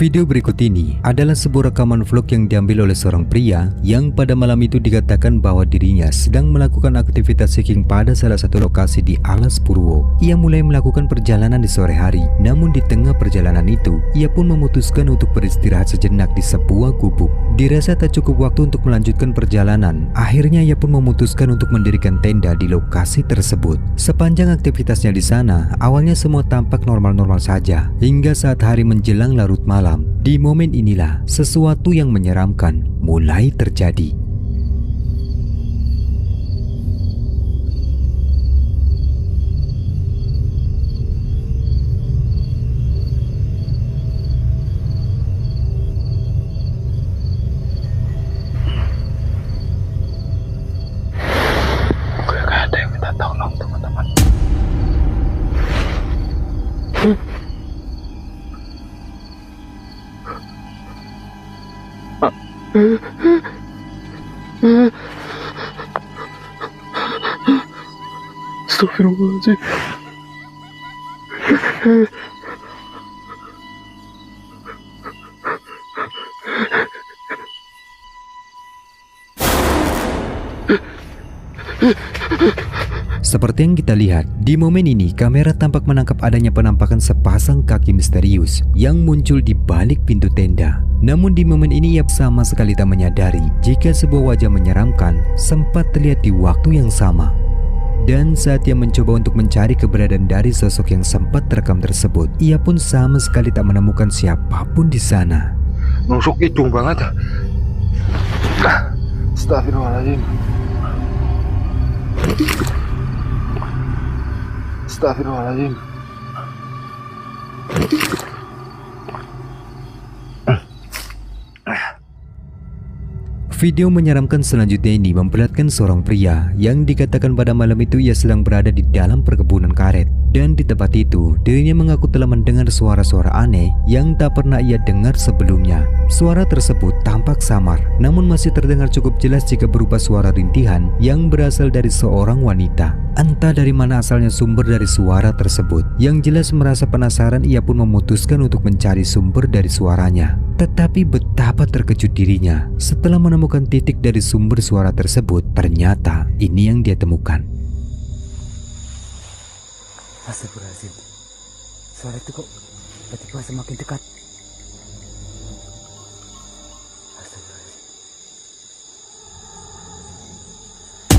Video berikut ini adalah sebuah rekaman vlog yang diambil oleh seorang pria yang pada malam itu dikatakan bahwa dirinya sedang melakukan aktivitas hiking pada salah satu lokasi di Alas Purwo. Ia mulai melakukan perjalanan di sore hari, namun di tengah perjalanan itu, ia pun memutuskan untuk beristirahat sejenak di sebuah gubuk. Dirasa tak cukup waktu untuk melanjutkan perjalanan, akhirnya ia pun memutuskan untuk mendirikan tenda di lokasi tersebut. Sepanjang aktivitasnya di sana, awalnya semua tampak normal-normal saja, hingga saat hari menjelang larut malam. Di momen inilah sesuatu yang menyeramkan mulai terjadi. Gak ada yang minta tolong, teman-teman. Astagfirullahaladzim. Seperti yang kita lihat, di momen ini kamera tampak menangkap adanya penampakan sepasang kaki misterius yang muncul di balik pintu tenda. Namun di momen ini ia sama sekali tak menyadari jika sebuah wajah menyeramkan sempat terlihat di waktu yang sama. Dan saat ia mencoba untuk mencari keberadaan dari sosok yang sempat terekam tersebut, ia pun sama sekali tak menemukan siapapun di sana. Nusuk hidung banget. Astagfirullahaladzim. Astagfirullahaladzim. Video menyeramkan selanjutnya ini memperlihatkan seorang pria yang dikatakan pada malam itu ia sedang berada di dalam perkebunan karet. Dan di tempat itu, dirinya mengaku telah mendengar suara-suara aneh yang tak pernah ia dengar sebelumnya. Suara tersebut tampak samar, namun masih terdengar cukup jelas jika berupa suara rintihan yang berasal dari seorang wanita. Entah dari mana asalnya sumber dari suara tersebut. Yang jelas merasa penasaran, ia pun memutuskan untuk mencari sumber dari suaranya. Tetapi betapa terkejut dirinya setelah menemukan titik dari sumber suara tersebut. Ternyata ini yang dia temukan. Astagfirullahaladzim. Suara itu kok tiba-tiba semakin dekat.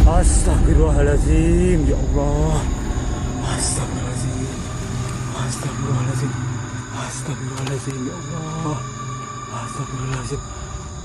Astagfirullahaladzim. Ya Allah. Astagfirullahaladzim. Astagfirullahaladzim. Astagfirullahaladzim. Ya Allah. Astagfirullahaladzim.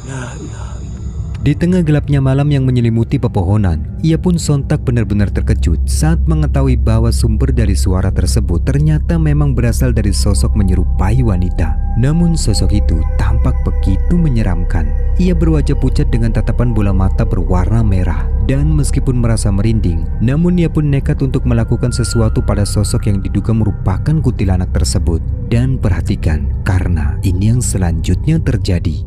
Ya ilaha illallah. Di tengah gelapnya malam yang menyelimuti pepohonan, ia pun sontak benar-benar terkejut saat mengetahui bahwa sumber dari suara tersebut ternyata memang berasal dari sosok menyerupai wanita. Namun sosok itu tampak begitu menyeramkan. Ia berwajah pucat dengan tatapan bola mata berwarna merah. Dan meskipun merasa merinding, namun ia pun nekat untuk melakukan sesuatu pada sosok yang diduga merupakan kuntilanak tersebut. Dan perhatikan, karena ini yang selanjutnya terjadi.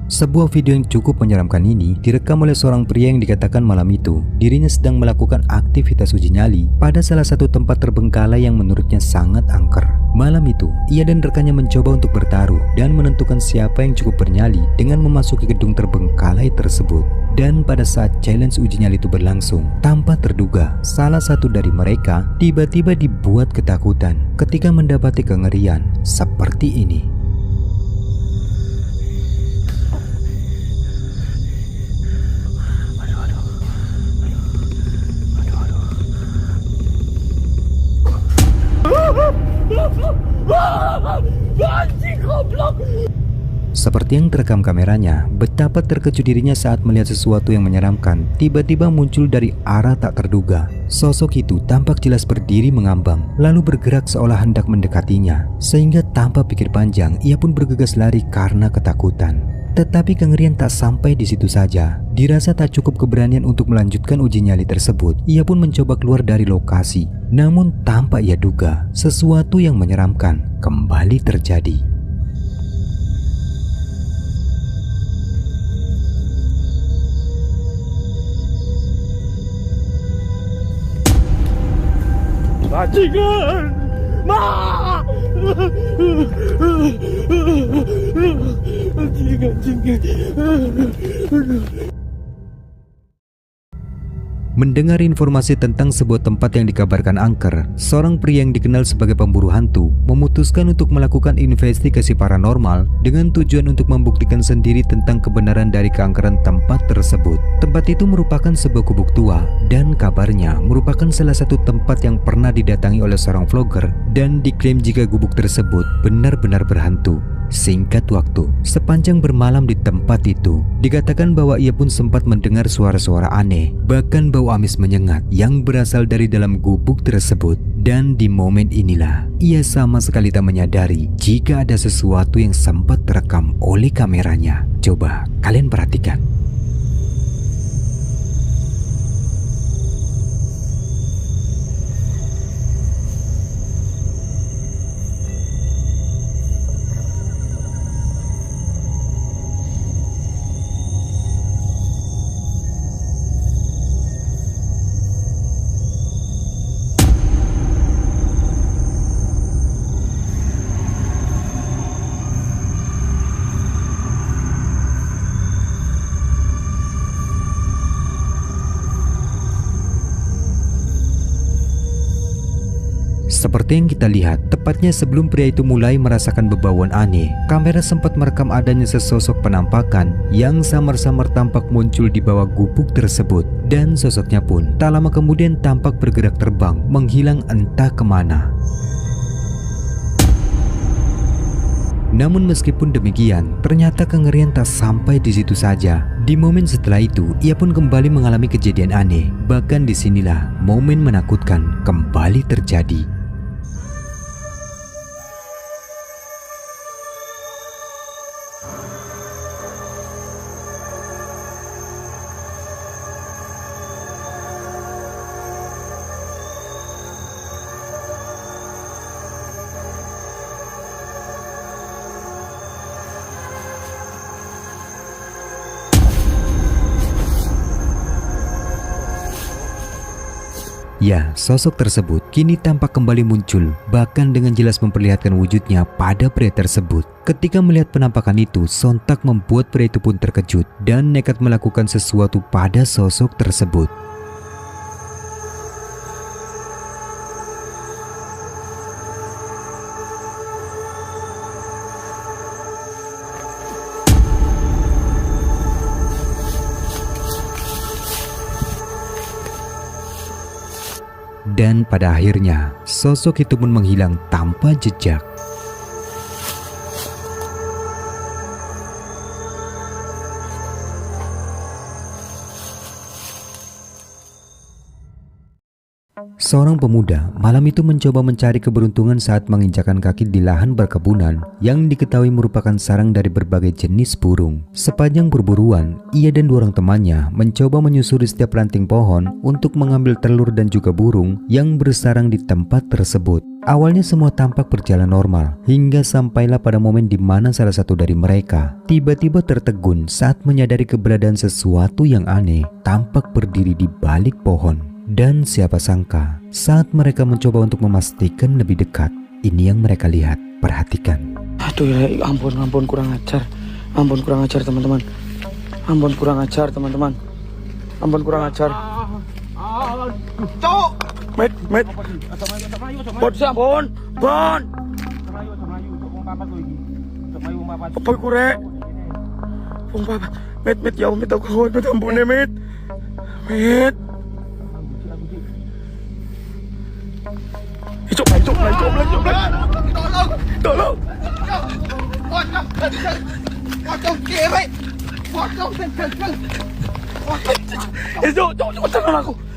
Sebuah video yang cukup menyeramkan ini direkam oleh seorang pria yang dikatakan malam itu dirinya sedang melakukan aktivitas uji nyali pada salah satu tempat terbengkalai yang menurutnya sangat angker. Malam itu, ia dan rekannya mencoba untuk bertaruh dan menentukan siapa yang cukup bernyali dengan memasuki gedung terbengkalai tersebut. Dan pada saat challenge uji nyali itu berlangsung, tanpa terduga, salah satu dari mereka tiba-tiba dibuat ketakutan ketika mendapati kengerian seperti ini. Anjing goblok. Seperti yang terekam kameranya, betapa terkejut dirinya saat melihat sesuatu yang menyeramkan tiba-tiba muncul dari arah tak terduga. Sosok itu tampak jelas berdiri mengambang, lalu bergerak seolah hendak mendekatinya. Sehingga tanpa pikir panjang, ia pun bergegas lari karena ketakutan. Tetapi kengerian tak sampai di situ saja. Dirasa tak cukup keberanian untuk melanjutkan uji nyali tersebut, ia pun mencoba keluar dari lokasi. Namun tanpa ia duga, sesuatu yang menyeramkan kembali terjadi. Bajingan! Ma! Anjing. Mendengar informasi tentang sebuah tempat yang dikabarkan angker, seorang pria yang dikenal sebagai pemburu hantu memutuskan untuk melakukan investigasi paranormal dengan tujuan untuk membuktikan sendiri tentang kebenaran dari keangkeran tempat tersebut. Tempat itu merupakan sebuah gubuk tua dan kabarnya merupakan salah satu tempat yang pernah didatangi oleh seorang vlogger dan diklaim jika gubuk tersebut benar-benar berhantu. Singkat waktu, sepanjang bermalam di tempat itu, dikatakan bahwa ia pun sempat mendengar suara-suara aneh, bahkan bau amis menyengat yang berasal dari dalam gubuk tersebut. Dan di momen inilah, ia sama sekali tak menyadari jika ada sesuatu yang sempat terekam oleh kameranya. Coba kalian perhatikan. Seperti yang kita lihat, tepatnya sebelum pria itu mulai merasakan bebauan aneh, kamera sempat merekam adanya sesosok penampakan yang samar-samar tampak muncul di bawah gubuk tersebut. Dan sosoknya pun tak lama kemudian tampak bergerak terbang, menghilang entah kemana. Namun meskipun demikian, ternyata kengerian tak sampai di situ saja. Di momen setelah itu, ia pun kembali mengalami kejadian aneh. Bahkan disinilah momen menakutkan kembali terjadi. Ya, sosok tersebut kini tampak kembali muncul, bahkan dengan jelas memperlihatkan wujudnya pada pria tersebut. Ketika melihat penampakan itu, sontak membuat pria itu pun terkejut dan nekat melakukan sesuatu pada sosok tersebut. Dan pada akhirnya, sosok itu pun menghilang tanpa jejak. Seorang pemuda malam itu mencoba mencari keberuntungan saat menginjakan kaki di lahan perkebunan yang diketahui merupakan sarang dari berbagai jenis burung. Sepanjang perburuan, ia dan dua orang temannya mencoba menyusuri setiap ranting pohon untuk mengambil telur dan juga burung yang bersarang di tempat tersebut. Awalnya semua tampak berjalan normal, hingga sampailah pada momen di mana salah satu dari mereka tiba-tiba tertegun saat menyadari keberadaan sesuatu yang aneh tampak berdiri di balik pohon. Dan siapa sangka, saat mereka mencoba untuk memastikan lebih dekat, ini yang mereka lihat. Perhatikan. Aduh ya ampun kurang ajar. Ampun kurang ajar teman-teman. Ampun kurang ajar teman-teman. Ampun kurang ajar. Cok! Met. Bon sih ampun. Bon. Apa kurek? Wong papat. Met ya met aku kawan met ampun ya met. Met. Cok. Tolong.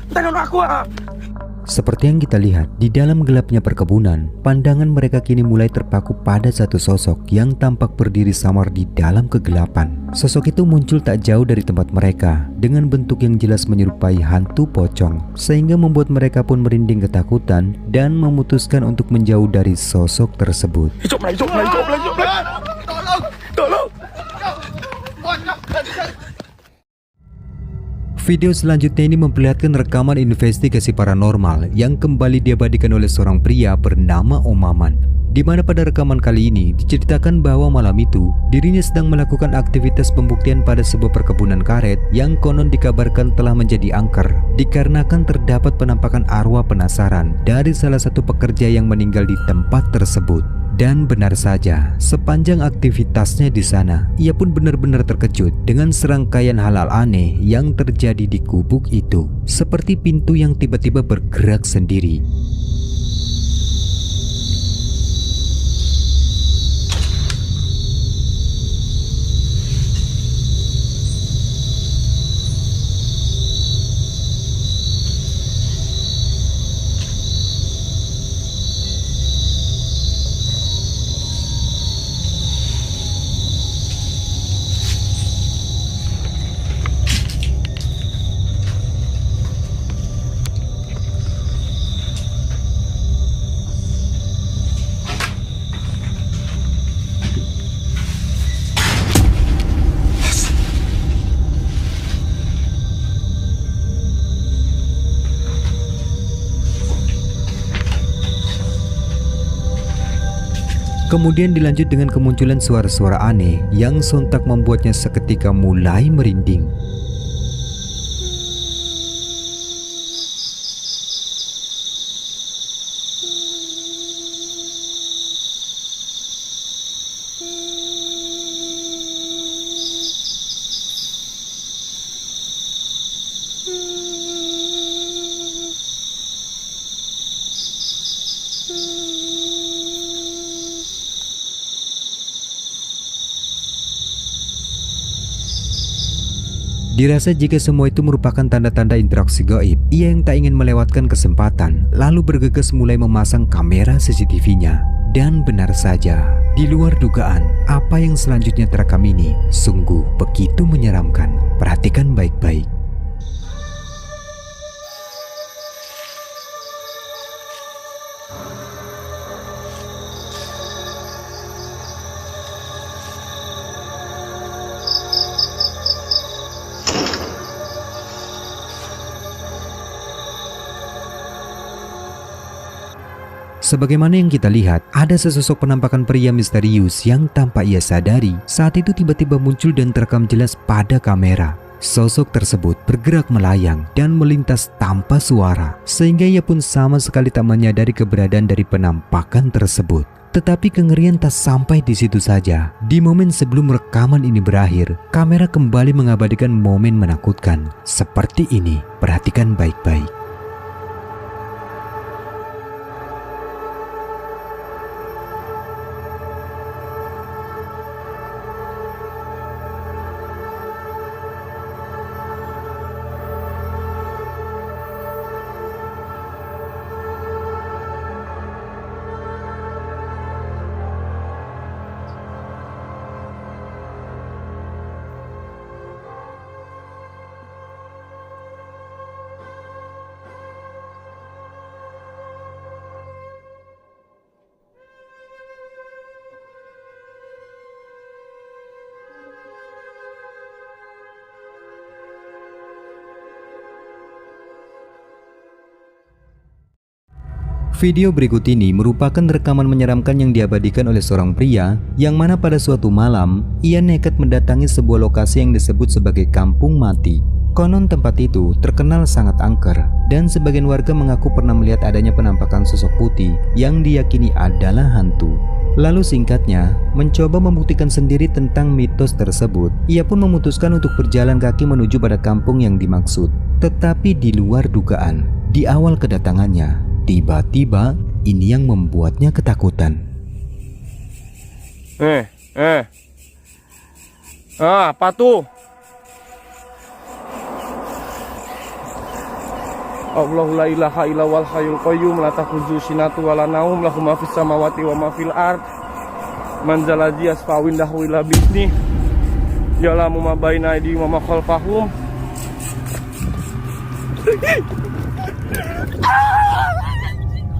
Tangan aku ah. Seperti yang kita lihat, di dalam gelapnya perkebunan, pandangan mereka kini mulai terpaku pada satu sosok yang tampak berdiri samar di dalam kegelapan. Sosok itu muncul tak jauh dari tempat mereka, dengan bentuk yang jelas menyerupai hantu pocong, sehingga membuat mereka pun merinding ketakutan dan memutuskan untuk menjauh dari sosok tersebut. Tolong. Video selanjutnya ini memperlihatkan rekaman investigasi paranormal yang kembali diabadikan oleh seorang pria bernama Om Maman. Di mana pada rekaman kali ini diceritakan bahwa malam itu dirinya sedang melakukan aktivitas pembuktian pada sebuah perkebunan karet yang konon dikabarkan telah menjadi angker dikarenakan terdapat penampakan arwah penasaran dari salah satu pekerja yang meninggal di tempat tersebut. Dan benar saja, sepanjang aktivitasnya di sana, ia pun benar-benar terkejut dengan serangkaian hal-hal aneh yang terjadi di gubuk itu, seperti pintu yang tiba-tiba bergerak sendiri. Kemudian dilanjut dengan kemunculan suara-suara aneh yang sontak membuatnya seketika mulai merinding. Dirasa jika semua itu merupakan tanda-tanda interaksi gaib, ia yang tak ingin melewatkan kesempatan, lalu bergegas mulai memasang kamera CCTV-nya. Dan benar saja, di luar dugaan, apa yang selanjutnya terekam ini sungguh begitu menyeramkan. Perhatikan baik-baik. Sebagaimana yang kita lihat, ada sesosok penampakan pria misterius yang tanpa ia sadari saat itu tiba-tiba muncul dan terekam jelas pada kamera. Sosok tersebut bergerak melayang dan melintas tanpa suara, sehingga ia pun sama sekali tak menyadari keberadaan dari penampakan tersebut. Tetapi kengerian tak sampai di situ saja. Di momen sebelum rekaman ini berakhir, kamera kembali mengabadikan momen menakutkan. Seperti ini, perhatikan baik-baik. Video berikut ini merupakan rekaman menyeramkan yang diabadikan oleh seorang pria yang mana pada suatu malam ia nekat mendatangi sebuah lokasi yang disebut sebagai kampung mati. Konon tempat itu terkenal sangat angker dan sebagian warga mengaku pernah melihat adanya penampakan sosok putih yang diyakini adalah hantu. Lalu singkatnya, mencoba membuktikan sendiri tentang mitos tersebut, ia pun memutuskan untuk berjalan kaki menuju pada kampung yang dimaksud. Tetapi di luar dugaan, di awal kedatangannya, tiba-tiba ini yang membuatnya ketakutan. Ah, apa tuh? Allahu la ilaha illa wal hayyul qayyum la ta'khudhuhu sinatun wa la naum lahu ma fis samawati wa ma fil ard. Man zalazi yasfa'indahu illa bi'izni. Ya'lamu ma baina aydihim wa ma khalfahum.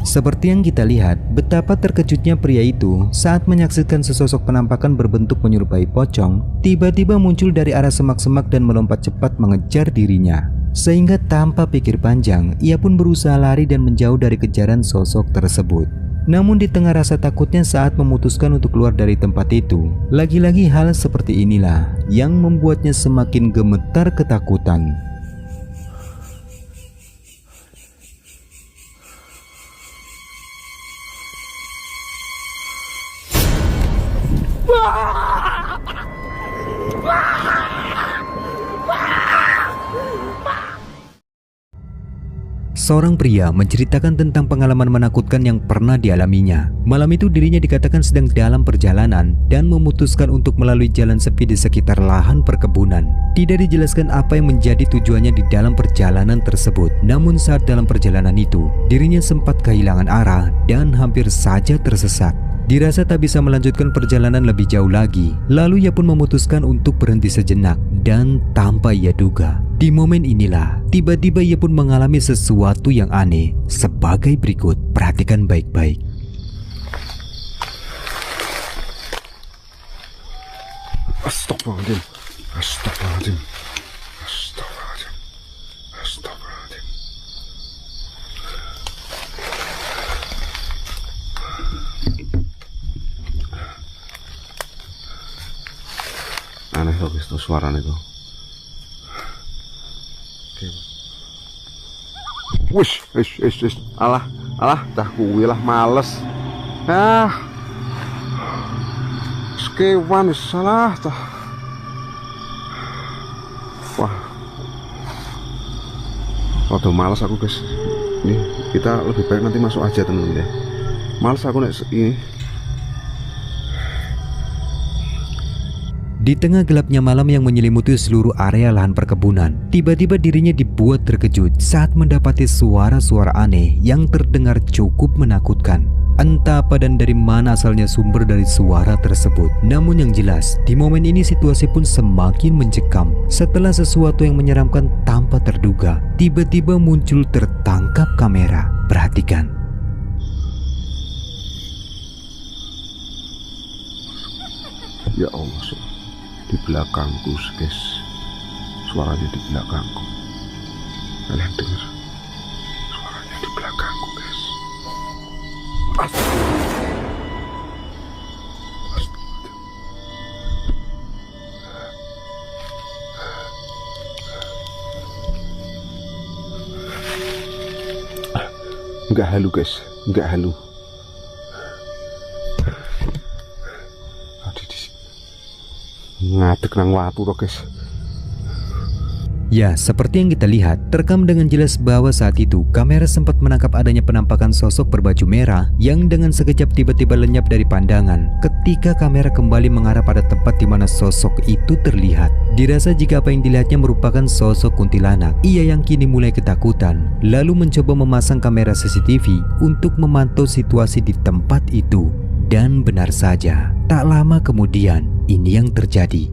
Seperti yang kita lihat, betapa terkejutnya pria itu saat menyaksikan sesosok penampakan berbentuk menyerupai pocong tiba-tiba muncul dari arah semak-semak dan melompat cepat mengejar dirinya. Sehingga tanpa pikir panjang, ia pun berusaha lari dan menjauh dari kejaran sosok tersebut. Namun di tengah rasa takutnya saat memutuskan untuk keluar dari tempat itu, lagi-lagi hal seperti inilah yang membuatnya semakin gemetar ketakutan. Seorang pria menceritakan tentang pengalaman menakutkan yang pernah dialaminya. Malam itu dirinya dikatakan sedang dalam perjalanan dan memutuskan untuk melalui jalan sepi di sekitar lahan perkebunan. Tidak dijelaskan apa yang menjadi tujuannya di dalam perjalanan tersebut. Namun saat dalam perjalanan itu, dirinya sempat kehilangan arah dan hampir saja tersesat. Dirasa tak bisa melanjutkan perjalanan lebih jauh lagi, lalu ia pun memutuskan untuk berhenti sejenak. Dan tanpa ia duga, di momen inilah tiba-tiba ia pun mengalami sesuatu yang aneh sebagai berikut. Perhatikan baik-baik. Astagfirullahaladzim. Astagfirullahaladzim. Astagfirullahaladzim. Astagfirullahaladzim. Aneh loh itu suaranya itu. Wish. Alah, dah kuwi lah males. Kewan salah tah. Wah. Waduh males aku guys. Ini kita lebih baik nanti masuk aja teman-teman ya. Males aku nek ini. Di tengah gelapnya malam yang menyelimuti seluruh area lahan perkebunan, tiba-tiba dirinya dibuat terkejut saat mendapati suara-suara aneh yang terdengar cukup menakutkan. Entah apa dan dari mana asalnya sumber dari suara tersebut. Namun yang jelas, di momen ini situasi pun semakin mencekam setelah sesuatu yang menyeramkan tanpa terduga tiba-tiba muncul tertangkap kamera. Perhatikan. Ya Allah, di belakangku guys, suaranya di belakangku. Kalian dengar suaranya di belakangku guys. Enggak halu guys, enggak halu. Ngadeg nang watu loh guys. Ya, seperti yang kita lihat, terekam dengan jelas bahwa saat itu kamera sempat menangkap adanya penampakan sosok berbaju merah yang dengan sekejap tiba-tiba lenyap dari pandangan ketika kamera kembali mengarah pada tempat di mana sosok itu terlihat. Dirasa jika apa yang dilihatnya merupakan sosok kuntilanak, ia yang kini mulai ketakutan, lalu mencoba memasang kamera CCTV untuk memantau situasi di tempat itu. Dan benar saja, tak lama kemudian ini yang terjadi.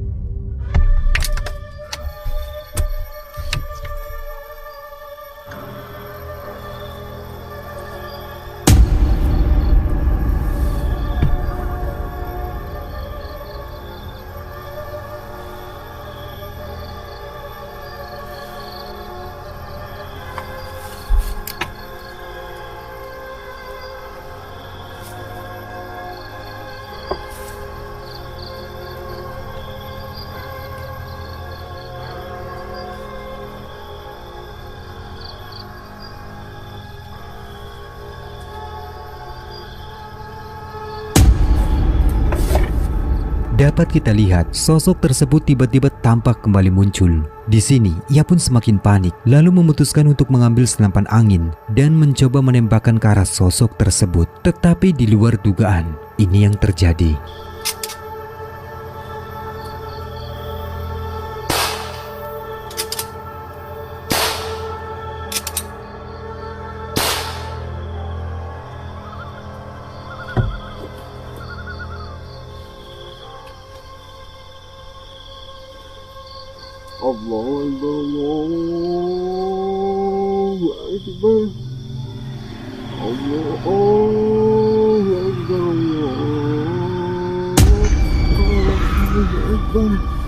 Dapat kita lihat, sosok tersebut tiba-tiba tampak kembali muncul. Di sini, ia pun semakin panik, lalu memutuskan untuk mengambil senapan angin dan mencoba menembakkan ke arah sosok tersebut. Tetapi di luar dugaan, ini yang terjadi. Akbar.